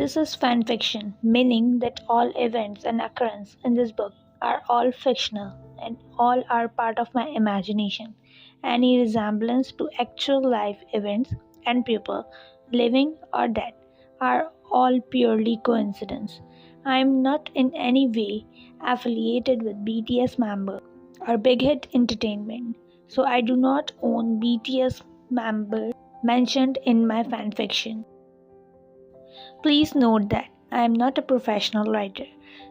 This is fan fiction, meaning that all events and occurrences in this book are all fictional and all are part of my imagination. Any resemblance to actual life events and people, living or dead, are all purely coincidence. I am not in any way affiliated with BTS member or Big Hit Entertainment, so I do not own BTS member mentioned in my fanfiction. Please note that I am not a professional writer.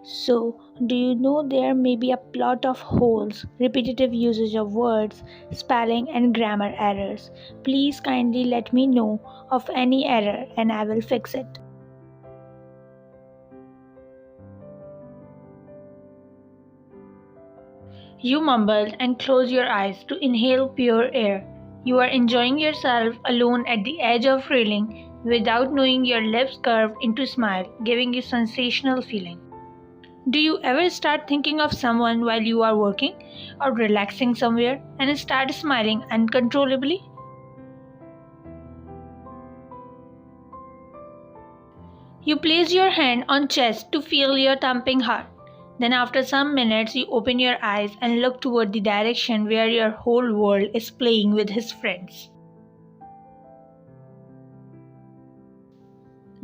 So, do you know there may be a lot of holes, repetitive usage of words, spelling, and grammar errors? Please kindly let me know of any error and I will fix it. You mumbled and closed your eyes to inhale pure air. You are enjoying yourself alone at the edge of railing without knowing your lips curved into smile, giving you sensational feeling. Do you ever start thinking of someone while you are working or relaxing somewhere and start smiling uncontrollably? You place your hand on chest to feel your thumping heart. Then after some minutes you open your eyes and look toward the direction where your whole world is playing with his friends.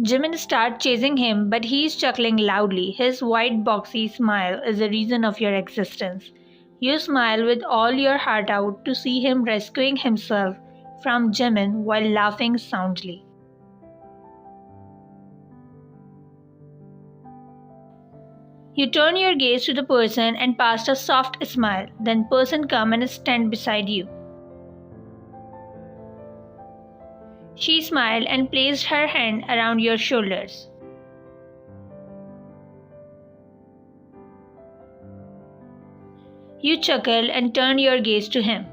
Jimin starts chasing him, but he is chuckling loudly. His white boxy smile is the reason of your existence. You smile with all your heart out to see him rescuing himself from Jimin while laughing soundly. You turn your gaze to the person and pass a soft smile. Then person come and stand beside you. She smiled and placed her hand around your shoulders. You chuckled and turned your gaze to him.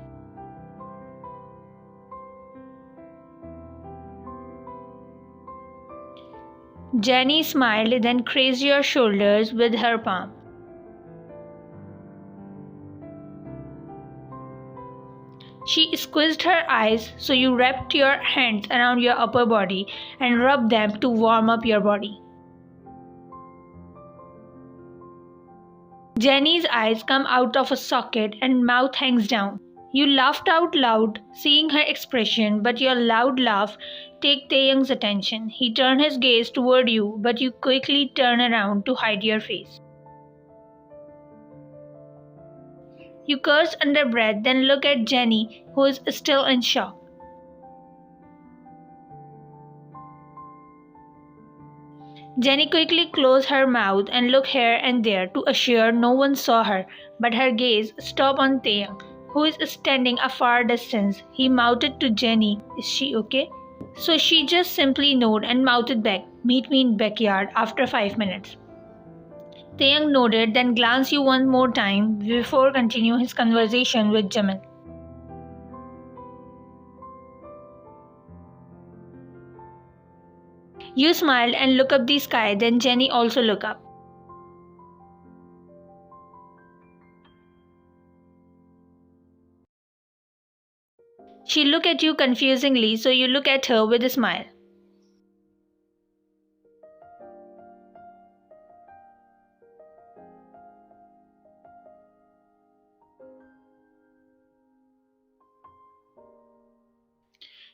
Jenny smiled, then grazed your shoulders with her palm. She squeezed her eyes, so you wrapped your hands around your upper body and rubbed them to warm up your body. Jenny's eyes come out of a socket and mouth hangs down. You laughed out loud, seeing her expression, but your loud laugh took Taehyung's attention. He turned his gaze toward you, but you quickly turn around to hide your face. You curse under breath, then look at Jenny, who is still in shock. Jenny quickly closed her mouth and looked here and there to assure no one saw her, but her gaze stopped on Taehyung, who is standing a far distance. He mouthed to Jenny, "Is she okay?" So she just simply nodded and mouthed back, "Meet me in backyard after 5 minutes." Taehyung nodded, then glanced you one more time before continuing his conversation with Jimin. You smiled and looked up the sky, then Jenny also looked up. She looked at you confusingly, so you look at her with a smile.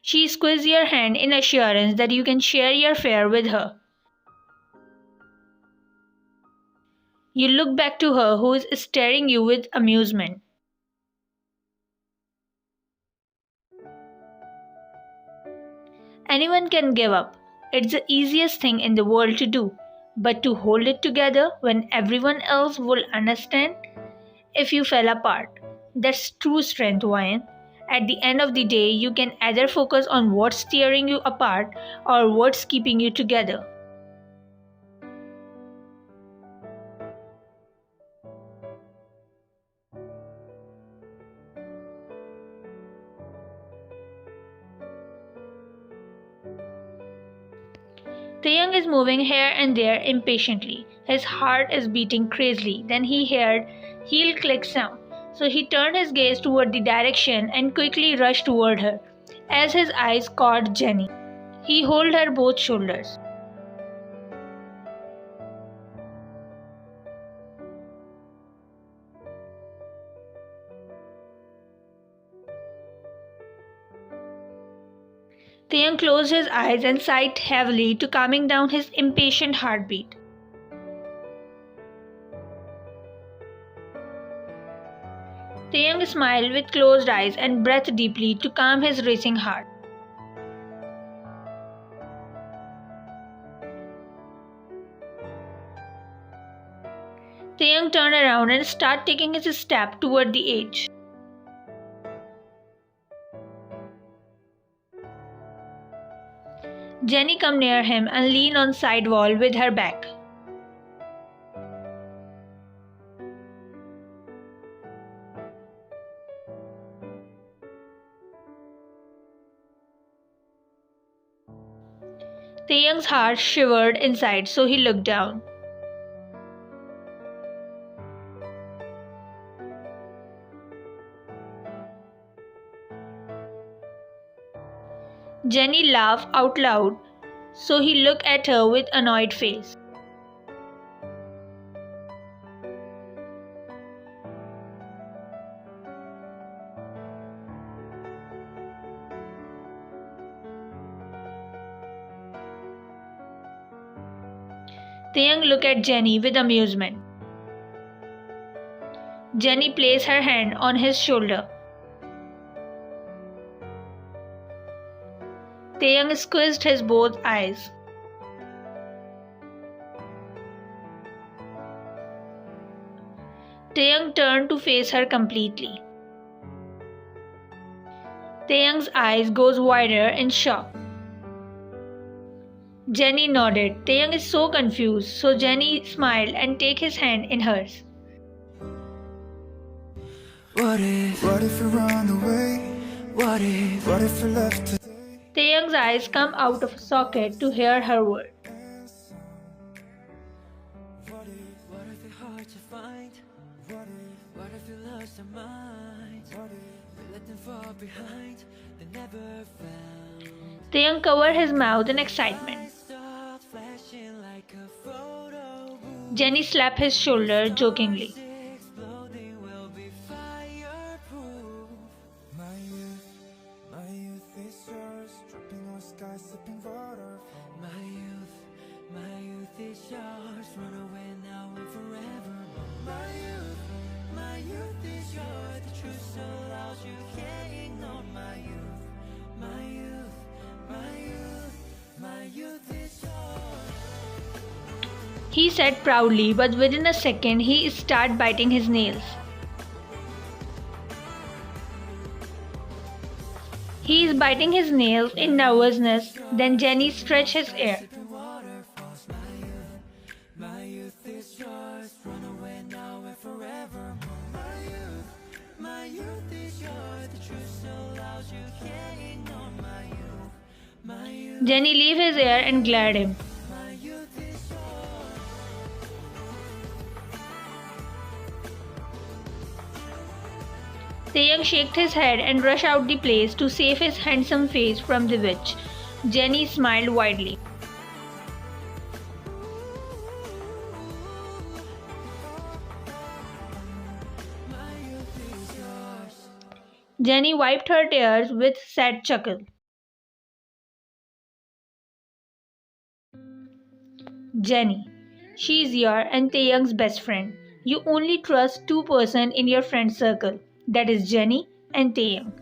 She squeezed your hand in assurance that you can share your fare with her. You look back to her, who is staring you with amusement. Anyone can give up. It's the easiest thing in the world to do. But to hold it together when everyone else will understand? If you fell apart, that's true strength, Ryan. At the end of the day, you can either focus on what's tearing you apart or what's keeping you together. Taehyung is moving here and there impatiently. His heart is beating crazily. Then he heard heel click sound. So he turned his gaze toward the direction and quickly rushed toward her. As his eyes caught Jenny, he held her both shoulders. Taehyung closed his eyes and sighed heavily to calming down his impatient heartbeat. Taehyung smiled with closed eyes and breathed deeply to calm his racing heart. Taehyung turned around and started taking his step toward the edge. Jenny came near him and leaned on side wall with her back. Taehyung's heart shivered inside, so he looked down. Jenny laughed out loud, so he looked at her with annoyed face. Taehyung looked at Jenny with amusement. Jenny placed her hand on his shoulder. Taehyung squeezed his both eyes. Taehyung turned to face her completely. Taehyung's eyes goes wider in shock. Jenny nodded. Taehyung is so confused, so Jenny smiled and take his hand in hers. What if you run away? What if you left today? Taehyung's eyes come out of a socket to hear her word. What if it's hard to find? What if you lost your mind? You let them fall behind, they never found. Taehyung covered his mouth in excitement. Jenny slapped his shoulder jokingly. He said proudly, but within a second he started biting his nails. He is biting his nails in nervousness, then Jenny stretched his ear. Jenny leave his ear and glared him. Taehyung shook his head and rushed out the place to save his handsome face from the witch. Jenny smiled widely. Jenny wiped her tears with sad chuckle. Jenny, she is your and Taehyung's best friend. You only trust two persons in your friend circle. That is Jenny and Taehyung.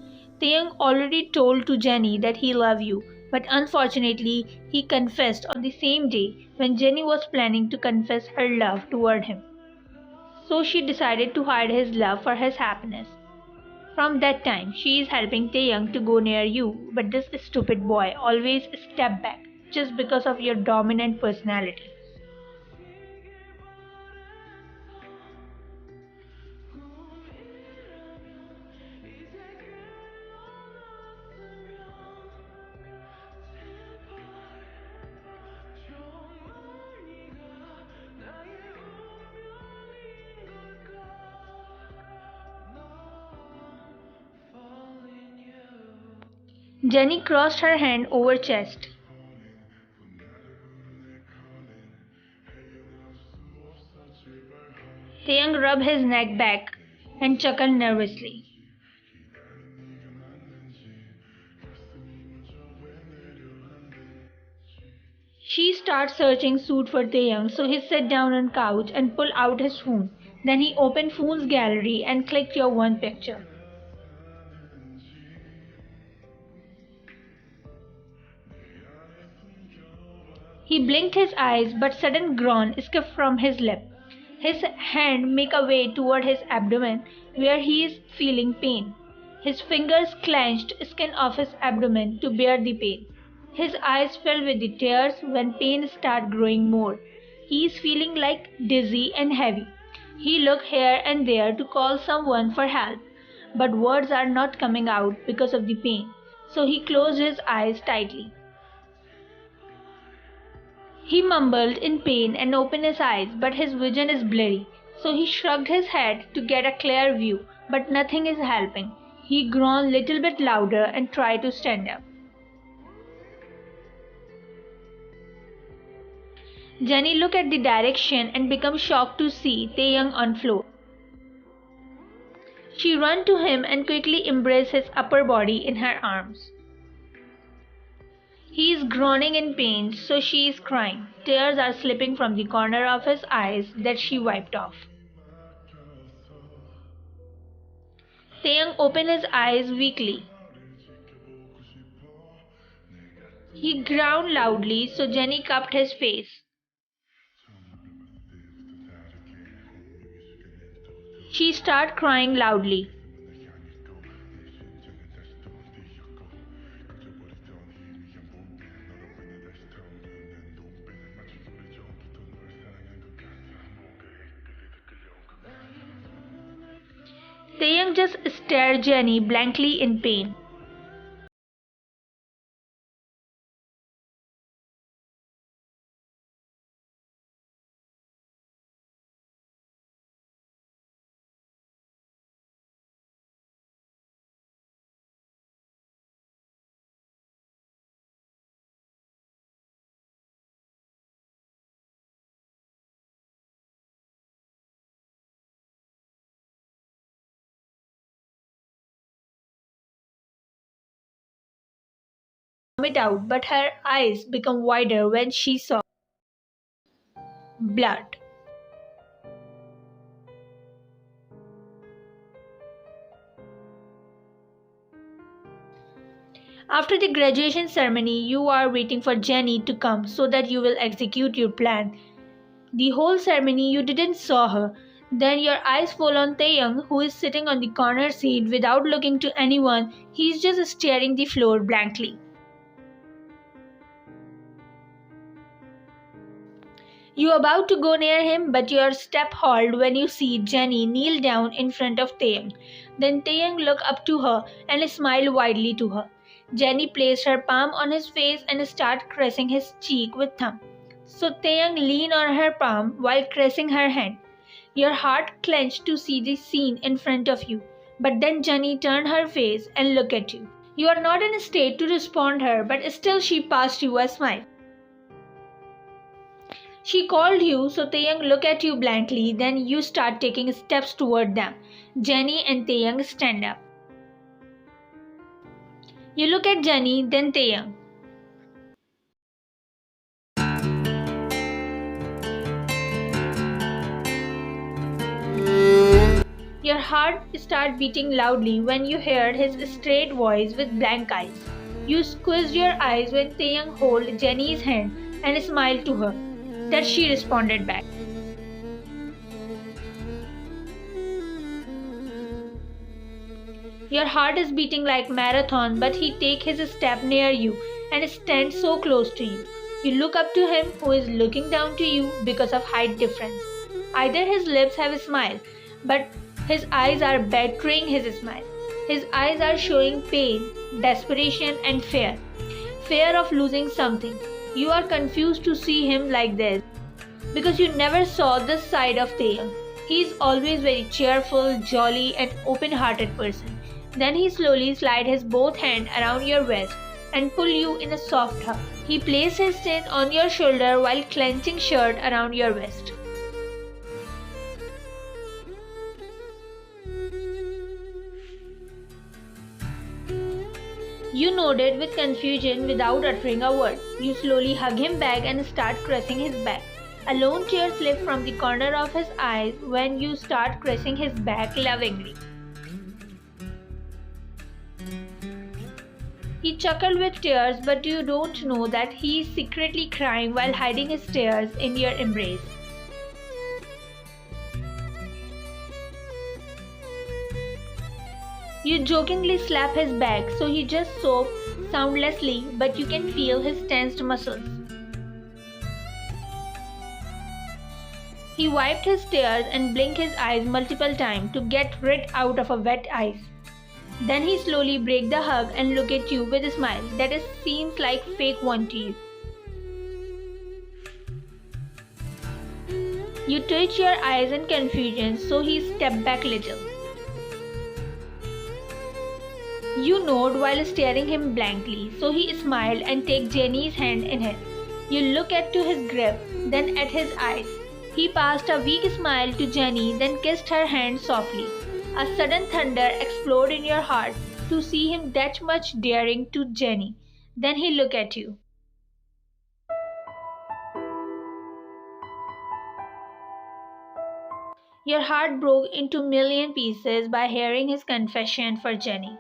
Taehyung already told to Jenny that he loved you, but unfortunately he confessed on the same day when Jenny was planning to confess her love toward him. So she decided to hide his love for his happiness. From that time, she is helping Taehyung to go near you, but this stupid boy always step back just because of your dominant personality. Jenny crossed her hand over chest. Taehyung rubbed his neck back and chuckled nervously. starts searching suit for Taehyung, so he sat down on couch and pulled out his phone. Then he opened phone's gallery and clicked your one picture. He blinked his eyes, but sudden groan escaped from his lip. His hand make a way toward his abdomen, where he is feeling pain. His fingers clenched skin of his abdomen to bear the pain. His eyes filled with the tears when pain start growing more. He is feeling like dizzy and heavy. He looked here and there to call someone for help, but words are not coming out because of the pain, so he closed his eyes tightly. He mumbled in pain and opened his eyes, but his vision is blurry, so he shrugged his head to get a clear view, but nothing is helping. He groaned a little bit louder and tried to stand up. Jenny looked at the direction and became shocked to see Taehyung on floor. She ran to him and quickly embraced his upper body in her arms. He is groaning in pain, so she is crying. Tears are slipping from the corner of his eyes that she wiped off. Taehyung opened his eyes weakly. He groaned loudly, so Jenny cupped his face. She started crying loudly. Taehyung just stared Jenny blankly in pain. Vomit out, but her eyes became wider when she saw blood. After the graduation ceremony, you are waiting for Jenny to come so that you will execute your plan. The whole ceremony you didn't saw her. Then your eyes fall on Taehyung, who is sitting on the corner seat without looking to anyone. He is just staring the floor blankly. You are about to go near him, but your step halted when you see Jenny kneel down in front of Taehyung. Then Taehyung looked up to her and smiled widely to her. Jenny placed her palm on his face and started caressing his cheek with thumb. So Taehyung leaned on her palm while caressing her hand. Your heart clenched to see the scene in front of you, but then Jenny turned her face and looked at you. You are not in a state to respond to her, but still she passed you a smile. She called you, so Taehyung looked at you blankly, then you start taking steps toward them. Jenny and Taehyung stand up. You look at Jenny, then Taehyung. Your heart started beating loudly when you heard his straight voice with blank eyes. You squeezed your eyes when Taehyung held Jenny's hand and smiled to her. That she responded back. Your heart is beating like marathon, but he takes his step near you and stands so close to you. You look up to him, who is looking down to you because of height difference. Either his lips have a smile, but his eyes are betraying his smile. His eyes are showing pain, desperation, and fear. Fear of losing something. You are confused to see him like this because you never saw this side of Taehyung. He is always very cheerful, jolly, and open-hearted person. Then he slowly slides his both hands around your waist and pull you in a soft hug. He placed his chin on your shoulder while clenching shirt around your waist. You nodded with confusion without uttering a word. You slowly hug him back and start caressing his back. A lone tear slipped from the corner of his eyes when you start caressing his back lovingly. He chuckled with tears, but you don't know that he is secretly crying while hiding his tears in your embrace. You jokingly slap his back so he just sobs soundlessly, but you can feel his tensed muscles. He wiped his tears and blinked his eyes multiple times to get rid out of a wet eyes. Then he slowly breaks the hug and looks at you with a smile that seems like fake one to you. You twitch your eyes in confusion, so he stepped back a little. You nod while staring him blankly, so he smiled and took Jenny's hand in his. You look to his grip, then at his eyes. He passed a weak smile to Jenny, then kissed her hand softly. A sudden thunder exploded in your heart to see him that much daring to Jenny. Then he looked at you. Your heart broke into a million pieces by hearing his confession for Jenny.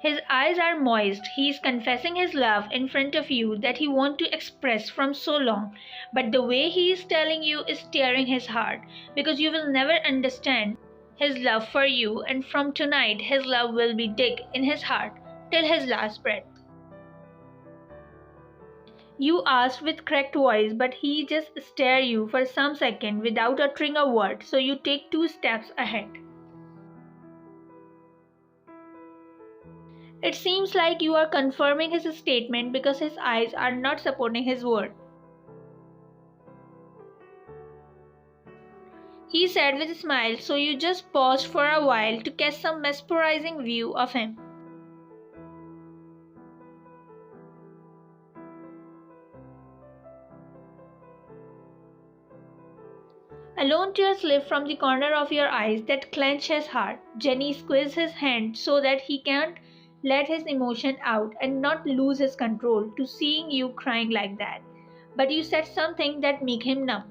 His eyes are moist. He is confessing his love in front of you that he wants to express from so long. But the way he is telling you is tearing his heart, because you will never understand his love for you, and from tonight his love will be deep in his heart till his last breath. You asked with cracked voice, but he just stared you for some second without uttering a word, so you take 2 steps ahead. It seems like you are confirming his statement because his eyes are not supporting his word. He said with a smile, so you just paused for a while to catch some mesmerizing view of him. A lone tear slipped from the corner of your eyes that clenched his heart. Jenny squeezed his hand so that he can't let his emotion out and not lose his control to seeing you crying like that. But you said something that made him numb.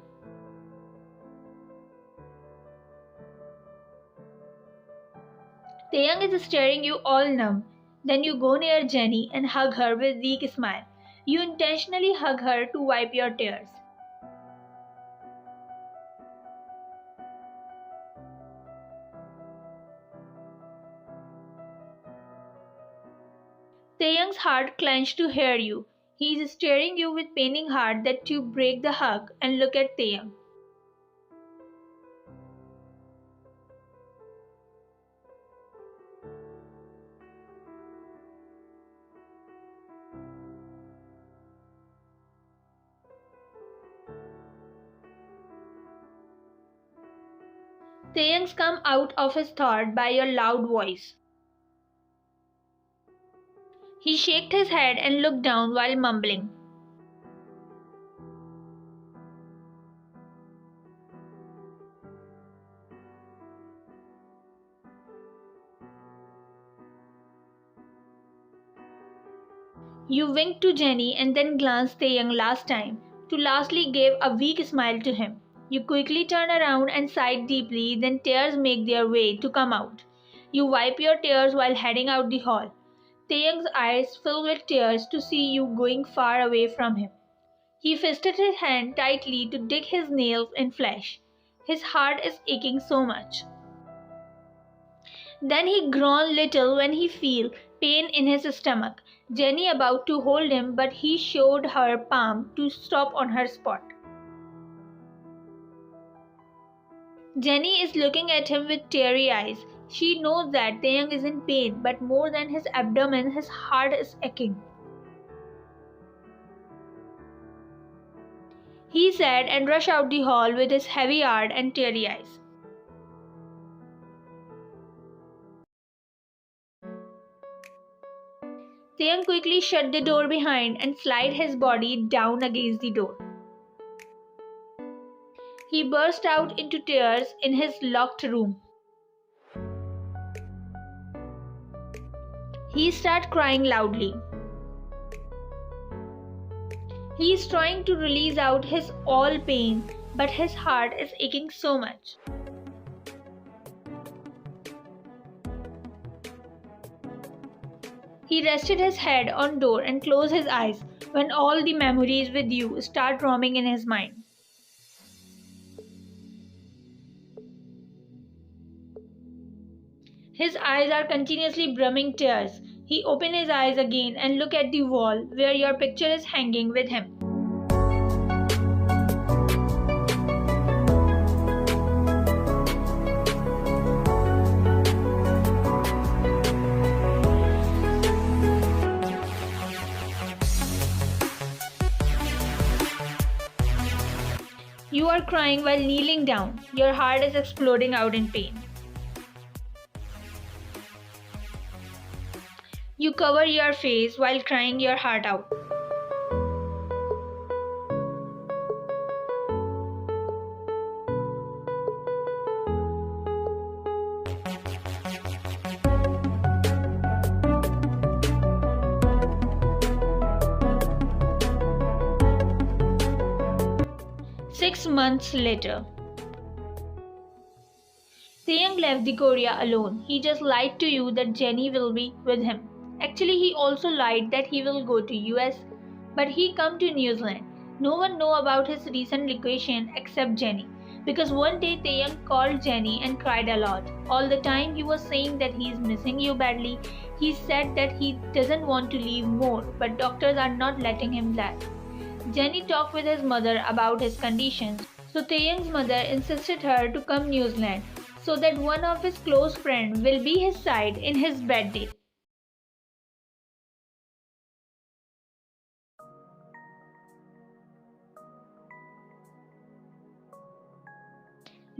Taehyung is staring you all numb. Then you go near Jenny and hug her with a weak smile. You intentionally hug her to wipe your tears. Taehyung's heart clenched to hear you. He is staring you with paining heart that you break the hug and look at Taehyung. Taehyung's come out of his thought by your loud voice. He shook his head and looked down while mumbling. You winked to Jenny and then glanced Taehyung last time, to lastly gave a weak smile to him. You quickly turn around and sighed deeply, then tears make their way to come out. You wipe your tears while heading out the hall. Taehyung's eyes fill with tears to see you going far away from him. He fisted his hand tightly to dig his nails in flesh. His heart is aching so much. Then he groaned little when he felt pain in his stomach. Jenny about to hold him, but he showed her palm to stop on her spot. Jenny is looking at him with teary eyes. She knows that Taehyung is in pain, but more than his abdomen, his heart is aching. He said and rushed out the hall with his heavy heart and teary eyes. Taehyung quickly shut the door behind and slid his body down against the door. He burst out into tears in his locked room. He started crying loudly. He is trying to release out his all pain, but his heart is aching so much. He rested his head on door and closed his eyes when all the memories with you start roaming in his mind. His eyes are continuously brimming tears. He opens his eyes again and look at the wall where your picture is hanging with him. You are crying while kneeling down. Your heart is exploding out in pain. You cover your face while crying your heart out. Six months later, Taehyung left the Korea alone. He just lied to you that Jenny will be with him. Actually, he also lied that he will go to US, but he come to New Zealand. No one know about his recent location except Jenny, because one day Taehyung called Jenny and cried a lot. All the time he was saying that he is missing you badly. He said that he doesn't want to leave more, but doctors are not letting him leave. Jenny talked with his mother about his conditions, so Taehyung's mother insisted her to come New Zealand so that one of his close friends will be his side in his bad day.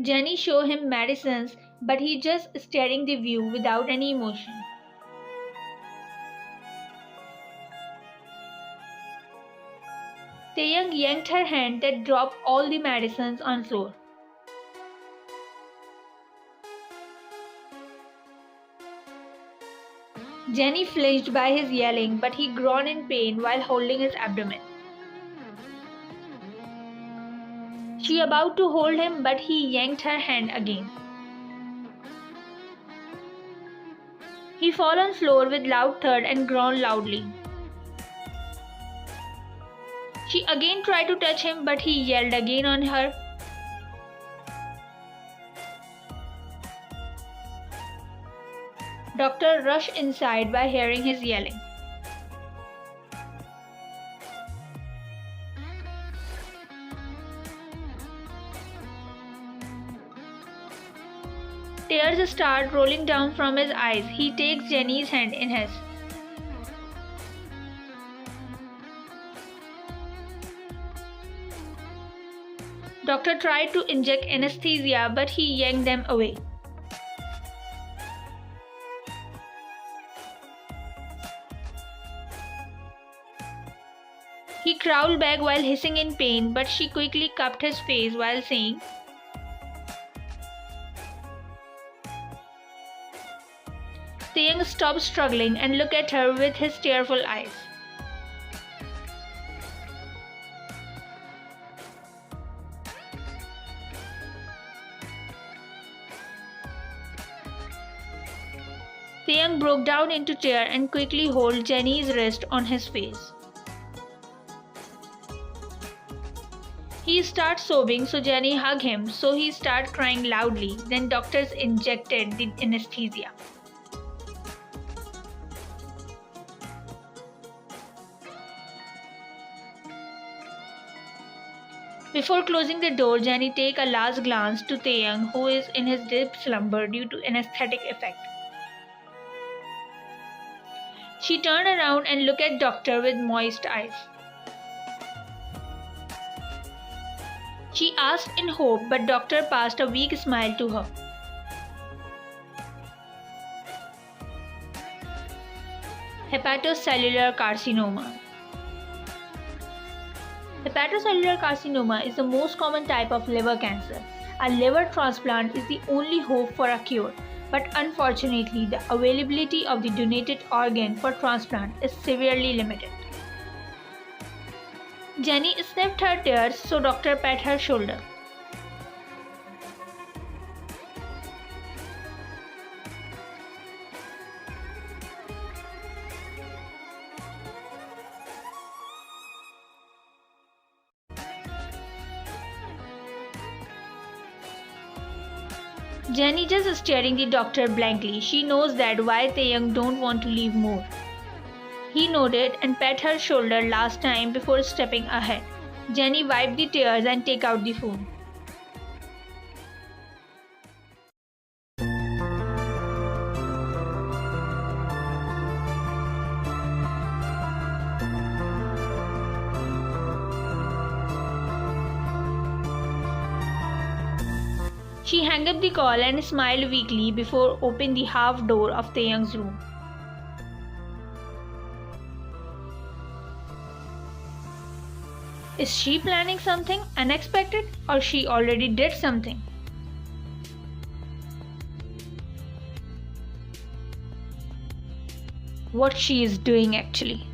Jenny show him medicines, but he just staring the view without any emotion. Taehyung yanked her hand that dropped all the medicines on floor. Jenny flinched by his yelling, but he groaned in pain while holding his abdomen. She about to hold him, but he yanked her hand again. He fell on floor with loud thud and groaned loudly. She again tried to touch him, but he yelled again on her. Doctor rushed inside by hearing his yelling. Tears start rolling down from his eyes. He takes Jenny's hand in his. Doctor tried to inject anesthesia, but he yanked them away. He crawled back while hissing in pain, but she quickly cupped his face while saying, Taehyung stopped struggling and looked at her with his tearful eyes. Taehyung broke down into tears and quickly held Jenny's wrist on his face. He started sobbing, so Jenny hugged him, so he started crying loudly. Then doctors injected the anesthesia. Before closing the door, Jenny takes a last glance to Taehyung, who is in his deep slumber due to anesthetic effect. She turned around and looked at Doctor with moist eyes. She asked in hope, but Doctor passed a weak smile to her. Hepatocellular carcinoma. Hepatocellular carcinoma is the most common type of liver cancer. A liver transplant is the only hope for a cure, but unfortunately, the availability of the donated organ for transplant is severely limited. Jenny sniffed her tears, so doctor pat her shoulder. Jenny just staring the doctor blankly. She knows that why Taehyung don't want to leave more. He nodded and pat her shoulder last time before stepping ahead. Jenny wiped the tears and take out the phone. She hung up the call and smiled weakly before opening the half door of Taehyung's room. Is she planning something unexpected, or she already did something? What she is doing actually.